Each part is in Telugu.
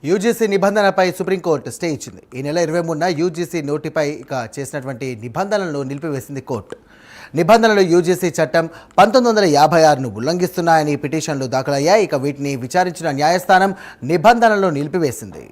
యూజీసీ నిబంధనలపై సుప్రీంకోర్టు స్టే ఇచ్చింది. ఈ నెల 23న యూజీసీ నోటిఫై చేసినటువంటి నిబంధనలను నిలిపివేసింది కోర్టు. నిబంధనలు యూజీసీ చట్టం 1956ను ఉల్లంఘిస్తున్నాయని పిటిషన్లు దాఖలయ్యాయి. వీటిని విచారించిన న్యాయస్థానం నిబంధనలను నిలిపివేసింది.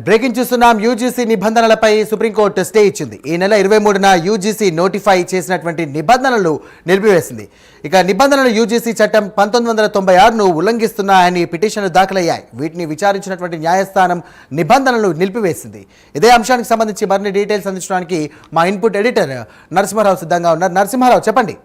బ్రేకింగ్ చూస్తున్నాం. యూజీసీ నిబంధనలపై సుప్రీంకోర్టు స్టే ఇచ్చింది. ఈ నెల 23న యూజీసీ నోటిఫై చేసినటువంటి నిబంధనలు నిలిపివేసింది. నిబంధనలు యూజీసీ చట్టం 1996ను ఉల్లంఘిస్తున్నాయని పిటిషన్లు దాఖలయ్యాయి. వీటిని విచారించినటువంటి న్యాయస్థానం నిబంధనలు నిలిపివేసింది. ఇదే అంశానికి సంబంధించి మరిన్ని డీటెయిల్స్ అందించడానికి మా ఇన్పుట్ ఎడిటర్ నరసింహారావు సిద్ధంగా ఉన్నారు. నరసింహారావు, చెప్పండి.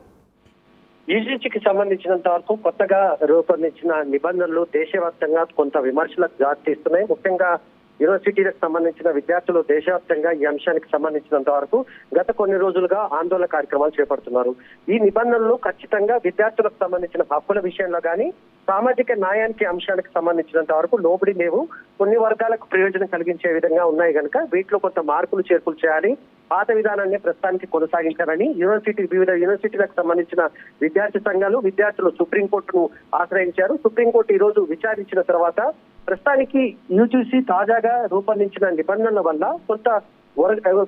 యూజీసీకి సంబంధించినంత వరకు కొత్తగా రూపొందించిన నిబంధనలు దేశవ్యాప్తంగా కొంత విమర్శలకు దారితీస్తున్నాయి. ముఖ్యంగా యూనివర్సిటీలకు సంబంధించిన విద్యార్థులు దేశవ్యాప్తంగా ఈ అంశానికి సంబంధించినంత వరకు గత కొన్ని రోజులుగా ఆందోళన కార్యక్రమాలు చేపడుతున్నారు. ఈ నిబంధనలు ఖచ్చితంగా విద్యార్థులకు సంబంధించిన హక్కుల విషయంలో కానీ సామాజిక న్యాయానికి అంశానికి సంబంధించినంత వరకు లోబడి లేవు. కొన్ని వర్గాలకు ప్రయోజనం కలిగించే విధంగా ఉన్నాయి కనుక వీటిలో కొంత మార్పులు చేర్పులు చేయాలి, పాత విధానాన్ని ప్రస్తుతానికి కొనసాగించాలని వివిధ యూనివర్సిటీలకు సంబంధించిన విద్యార్థి సంఘాలు విద్యార్థులు సుప్రీంకోర్టును ఆశ్రయించారు. సుప్రీంకోర్టు ఈ రోజు విచారించిన తర్వాత ప్రస్తుతానికి యూజీసీ తాజాగా రూపొందించిన నిబంధనల వల్ల కొంత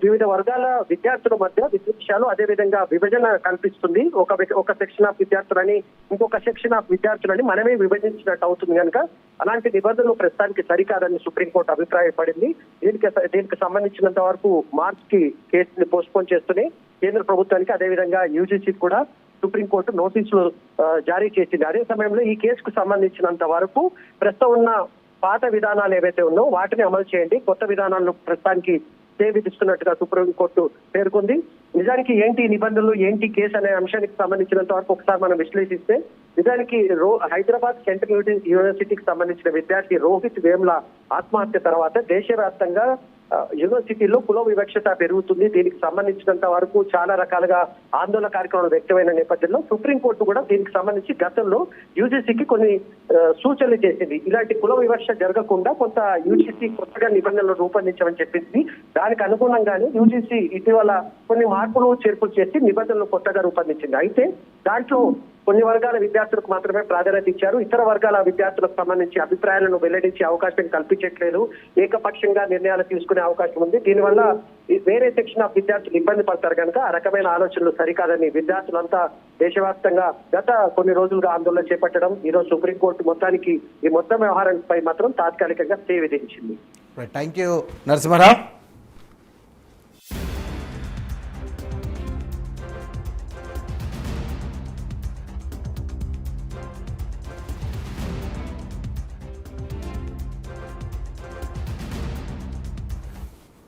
వివిధ వర్గాల విద్యార్థుల మధ్య విద్వేషాలు అదేవిధంగా విభజన కల్పిస్తుంది. ఒక సెక్షన్ ఆఫ్ విద్యార్థులని ఇంకొక సెక్షన్ ఆఫ్ విద్యార్థులని మనమే విభజించినట్టు అవుతుంది కనుక అలాంటి నిబంధనలు ప్రస్తుతానికి సరికాదని సుప్రీంకోర్టు అభిప్రాయపడింది. దీనికి సంబంధించినంత వరకు మార్చ్ కి కేసుని పోస్ట్పోన్ చేస్తూనే కేంద్ర ప్రభుత్వానికి అదేవిధంగా యూజీసీ కూడా సుప్రీంకోర్టు నోటీసులు జారీ చేసింది. అదే సమయంలో ఈ కేసుకు సంబంధించినంత వరకు ప్రస్తుతం ఉన్న పాత విధానాలు ఏవైతే ఉన్నాయో వాటిని అమలు చేయండి, కొత్త విధానాలను ప్రస్తుతానికి స్టే విధిస్తున్నట్టుగా సుప్రీంకోర్టు పేర్కొంది. నిజానికి ఏంటి నిబంధనలు, ఏంటి కేసు అనే అంశానికి సంబంధించినంత వరకు ఒకసారి మనం విశ్లేషిస్తే నిజానికి హైదరాబాద్ సెంట్రల్ యూనివర్సిటీకి సంబంధించిన విద్యార్థి రోహిత్ వేమ్ల ఆత్మహత్య తర్వాత దేశవ్యాప్తంగా యూనివర్సిటీలో కుల వివక్షత పెరుగుతుంది. దీనికి సంబంధించినంత వరకు చాలా రకాలుగా ఆందోళన కార్యక్రమాలు వ్యక్తమైన నేపథ్యంలో సుప్రీంకోర్టు కూడా దీనికి సంబంధించి గతంలో యూజీసీకి కొన్ని సూచనలు చేసింది. ఇలాంటి కుల వివక్ష జరగకుండా కొంత యూజీసీ కొత్తగా నిబంధనలు రూపొందించమని చెప్పింది. దానికి అనుగుణంగానే యూజీసీ ఇటీవల కొన్ని మార్పులు చేర్పులు చేసి నిబంధనలు కొత్తగా రూపొందించింది. అయితే దాంట్లో కొన్ని వర్గాల విద్యార్థులకు మాత్రమే ప్రాధాన్యత ఇచ్చారు. ఇతర వర్గాల విద్యార్థులకు సంబంధించి అభిప్రాయాలను వెల్లడించే అవకాశం కల్పించట్లేదు. ఏకపక్షంగా నిర్ణయాలు తీసుకునే అవకాశం ఉంది. దీనివల్ల వేరే సెక్షన్ ఆఫ్ విద్యార్థులు ఇబ్బంది పడతారు కనుక ఆ రకమైన ఆలోచనలు సరికాదని విద్యార్థులంతా దేశవ్యాప్తంగా గత కొన్ని రోజులుగా ఆందోళన చేపట్టడం ఈ రోజు సుప్రీంకోర్టు మొత్తానికి ఈ మొత్తం వ్యవహారంపై మాత్రం తాత్కాలికంగా స్టే విధించింది. Thank you Narasimha Rao.